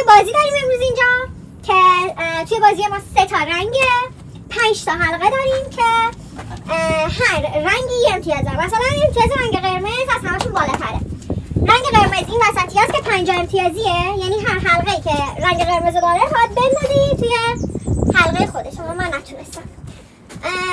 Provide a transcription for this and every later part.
یه بازی داریم امروز اینجا که توی بازی ما 3 تا رنگه، 5 تا حلقه داریم که هر رنگی یه امتیاز داره. مثلا امتیاز رنگ قرمز از همشون بالاتره. رنگ قرمز این وسطی هست که 50 امتیازیه، یعنی هر حلقه‌ای که رنگ قرمز داره باید بندازی توی حلقه خودش. اما من نتونستم.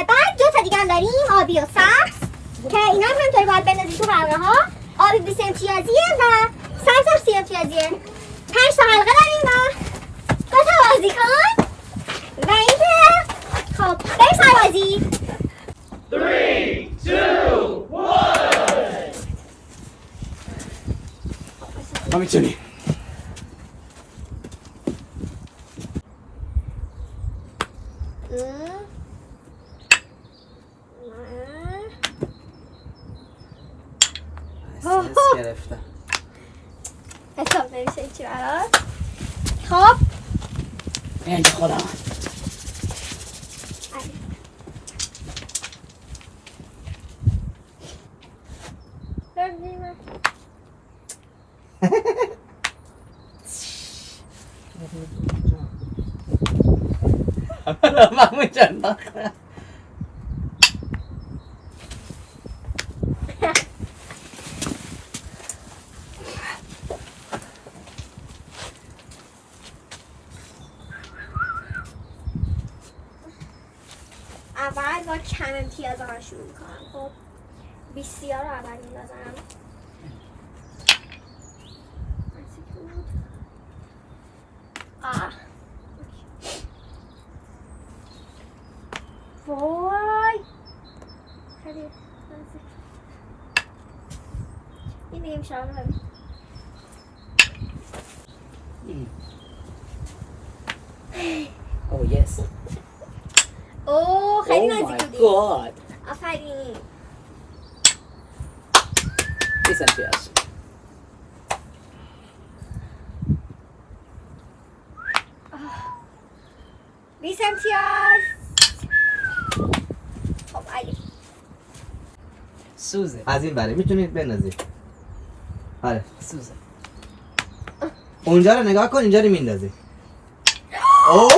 بعد 2 تا دیگه هم داریم، آبی و سبز، که اینا هم همینطوری باید بندازی تو حلقه ها. آبی 20 امتیازیه و سبز 30 امتیازیه. 5 تا حلقه داریم و 2 تا بازیکن و اینکه خب بریم سر بازی. 3, 2, 1. ما میتونی. استرس گرفتم. حساب نمیشه چی برات. خب این خودم محمود جان داخل اول با کم امتیاز ها شروع میکنم. خب 20 رو اول میندازم. وای خیلی این دیگه میشه آن ببین. اوه یس. اوه خیلی اوه نزدیک مای بودی. گاد. آفرین. 20 امتیاز. بیست امتیاز. خب علی سوزه. از این بره میتونید بندازید. آره سوزه. اونجا رو نگاه کن، اینجا رو میندازی. اوه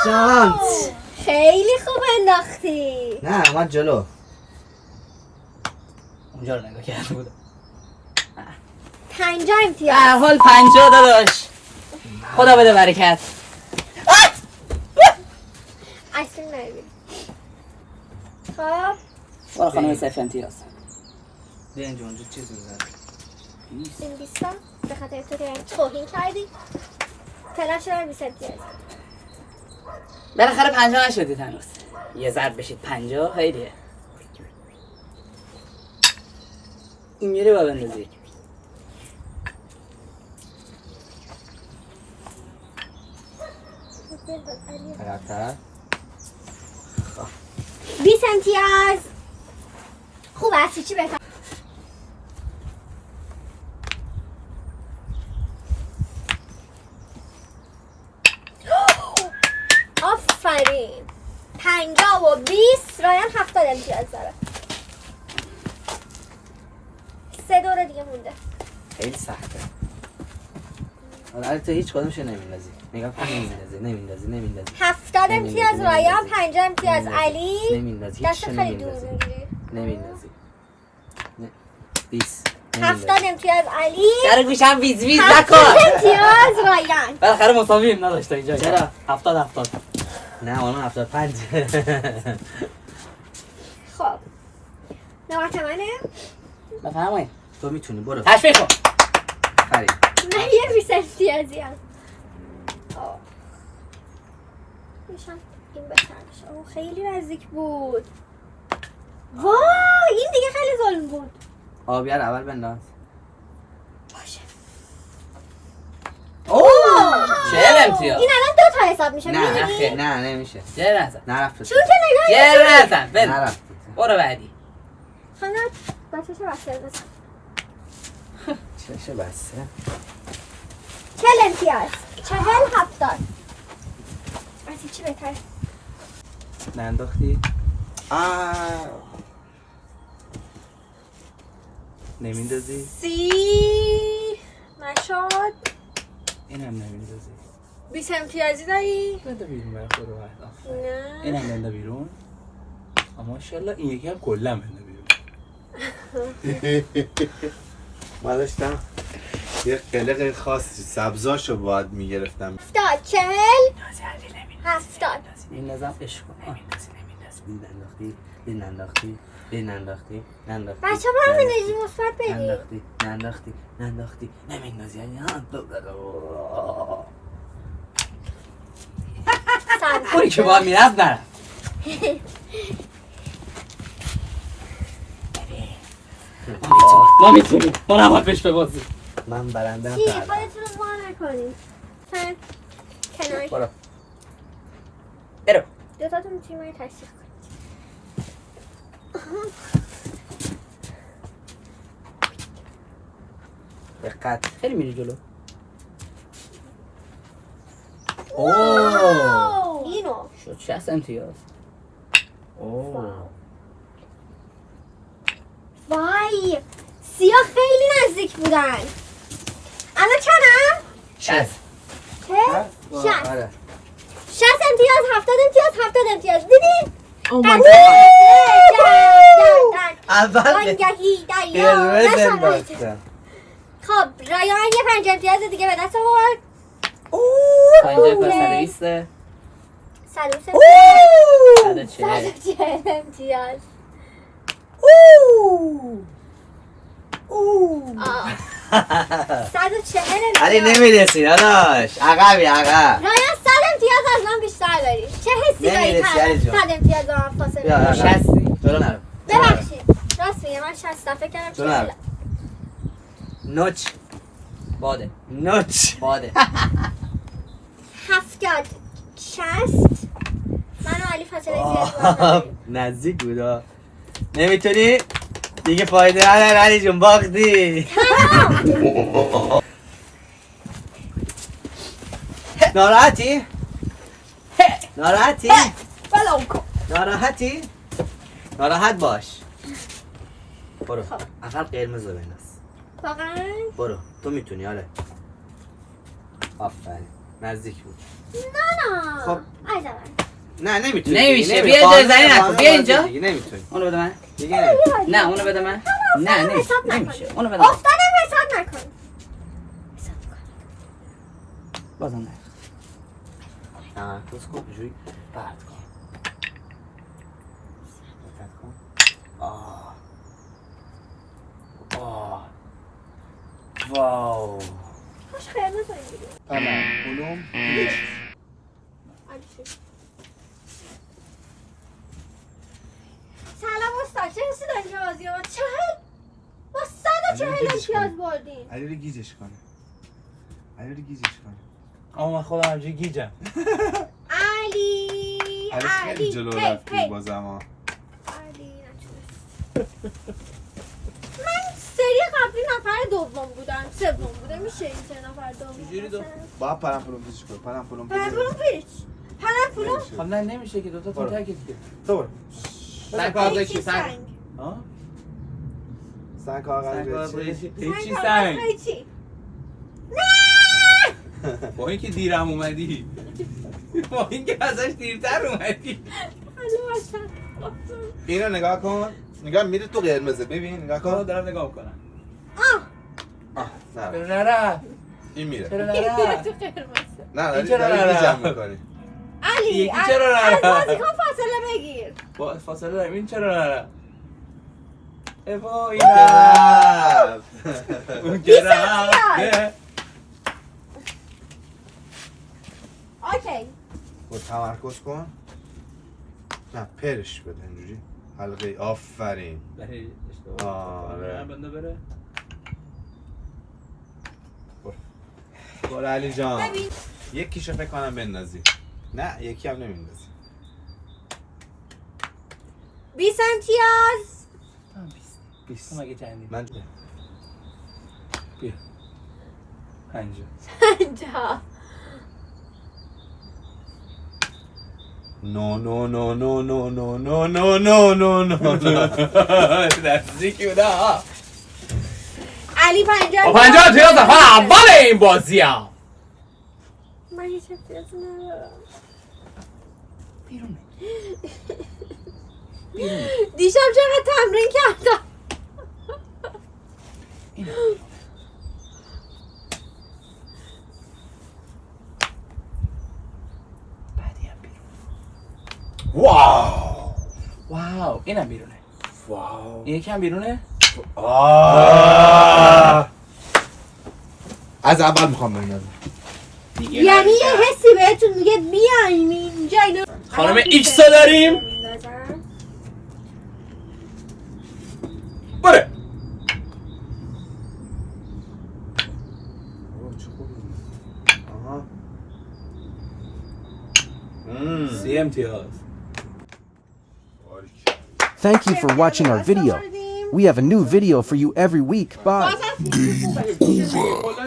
شانس. خیلی خوب انداختی. نه اومد جلو. اونجا رو نگاه کرده بودم. 50 امتیاز. در حال 50 داداش. خدا بده برکت. اصلا نبید. خب برو خانم 0 امتیاز. بیا اینجا اونجا چیز میزنه. این 20 به خاطر تو که توهین کردی تلاش رو 20 امتیاز. بالاخره 50 نشدید هنوز. یه ضرب بشید 50 خیلیه. این میره با بندازی. طرف 20 امتیاز. خوب است چی بهتر. آفرین. 50 و 20 رایان 70 امتیاز داره. 3 دور دیگه مونده. خیلی سخته. آره تو هیچ کدومش نمیندازی. نگاه کن نمیندازی. 70 امتیاز رایان، 50 امتیاز علی. نمیندازی. دست خیلی دور میگیری. نمیندازی. 20. 70 امتیاز علی. در گوشم ویز ویز 70 نکن. امتیاز رایان. بالاخره مساویم نداشت اینجا. چرا؟ 70. نه اون 75. خب نوبت منه. بفرمایید. تو میتونی برو. تشویق کن. خرید. من یه 20 امتیازی هم. میشم این بهتر میشه. اوه خیلی نزدیک بود. وای این دیگه خیلی ظلم بود. آبیار اول بنداز. باشه. اوه 40 امتیاز. این الان 2 تا حساب میشه. نه میدونی؟ نه نمیشه. جر نزن. نرفت. چون که نگاه جر نزن. بده. نرفت. برو بعدی. خانم بچه چه بسته بزن. چشه بسته. 40 امتیاز. 40 70. از چی بهتر؟ ننداختی؟ نمیندازی؟ 30 نشد. اینم نمیندازی. 20 امتیازی داری؟ بنده بیرون برای خود راحت. نه. اینم بنده بیرون. اما ماشاءالله این یکی هم کلا بنده بیرون. ما داشتم یه قلق خاصی سبزاشو باید میگرفتم. 70 40 نازی علی نمیندازی. 70 این نظام عشق کن. نمیندازی. ننداختی. بچه با هم انرژی مثبت بدید. ننداختی. نمیندازی یعنی اونی که با میرفت نرفت. ما میتونیم. ما نباید بهش ببازیم. من برنده چی؟ خودتون رو وا نکنید. سن کنار. برو. دوتاتون میتونید من تصدیق کنید. دقت. خیلی میری جلو. اینو شد 60 امتیاز. وای سیاه خیلی نزدیک بودن. الان چندم؟ 60. چه؟ 60 امتیاز 70 امتیاز دیدین؟ اول آنگهی دریا نشود. خب رایان یه 5 امتیاز دیگه به دست آورد. 50 تا 120 140 امتیاز. 140 علی امتیاز. نمیرسی داداش. عقبی عقب. رایان 100 امتیاز از من بیشتر داری. چه حسی داری نمیرسی علی جان. 100 امتیاز با من فاصله بیا داری؟ 60 جلو نرو. ببخشید راست میگه من 60 فکر کردم جلو نرو. 40. نوچ باده نوچ. باده 70 60 من و علی فاصله زیاد داریم. نزدیک بودا. نمیتونی دیگه فایده نداره علی جون باختی. ناراحتی؟ ناراحت باش. برو اول قرمز رو بنداز. واقعا برو تو میتونی. آره آفرین نزدیک بود. نه خب. عجبا نه نمیتونی. نمیشه. بیا جای زنی نکن. بیا اینجا. دیگه نمیتونی. اونو بده من. دیگه نمیتونی. نه اونو بده من. نه حساب نکن. نمیشه. اونو بده من. افتادم حساب نکن. حساب کن. بازم نه. تمرکز کن جوری پرت کن. دقت کن. واو. خوش قرمز بگیری. پلم بلوم سلام استاد چه حسی داری که بازی ما 40 با 140 امتیاز بردین. علی رو گیجش کنه. آه من خودم همجوری گیجم. علی خیلی جلو رفتی بازم ها. علی نتونست. من سری قبلی نفر دوم بودم سوم بوده میشه این سه نفر دوم چجوری دوم؟ باید پرم پلوم پیچ کن. پرم پلوم پیچ پلم خب نه نمیشه که دوتا برو. تون تکید که. تو برو. سنگ کاغذ چی سنگ. ها؟ سنگ کاغذ چی سنگ؟ چی؟ با اینکه دیرم اومدی. با اینکه ازش دیرتر اومدی. اینو نگاه کن. نگاه میره تو قرمزه. ببین نگاه کن. دارم نگاه میکنم. نه چرا نرفت؟ این میره. چرا نرفت؟ نه این چرا داری نرفت؟ جمع میکنی. علی یکی از چرا نرفت؟ بازیکن فاصله بگیر. با فاصله داریم این چرا نرفت؟ این رفت. اون که رفته. اوکی برو تمرکز کن. نه پرش بده اینجوری. حلقه آفرین. آره. بنده بره. برو علی جان. ببین یکیشو فکر کنم بندازی. نه یکی هم نمیندازی. 20 امتیاز 20 مگه چندی؟ من بیا 50 50 نو نو نو نو نو نو نو نو نو نو نو نزدیکی بودا. علی 50 50 امتیاز نفر اول این بازی ها دیشب چقدر تمرین کردم. بعدی هم بیرون. واو واو اینم بیرونه. واو این یکی هم بیرونه. از اول میخوام بندازم. دیگه یعنی یه نمی‌شه. حسی بهتون میگه بیاین اینجا اینو خانم ایکسا داریم. نظر بره آها. 3 امتیاز. Thank you for watching our video. We have a new video for you every week. Bye. خوبه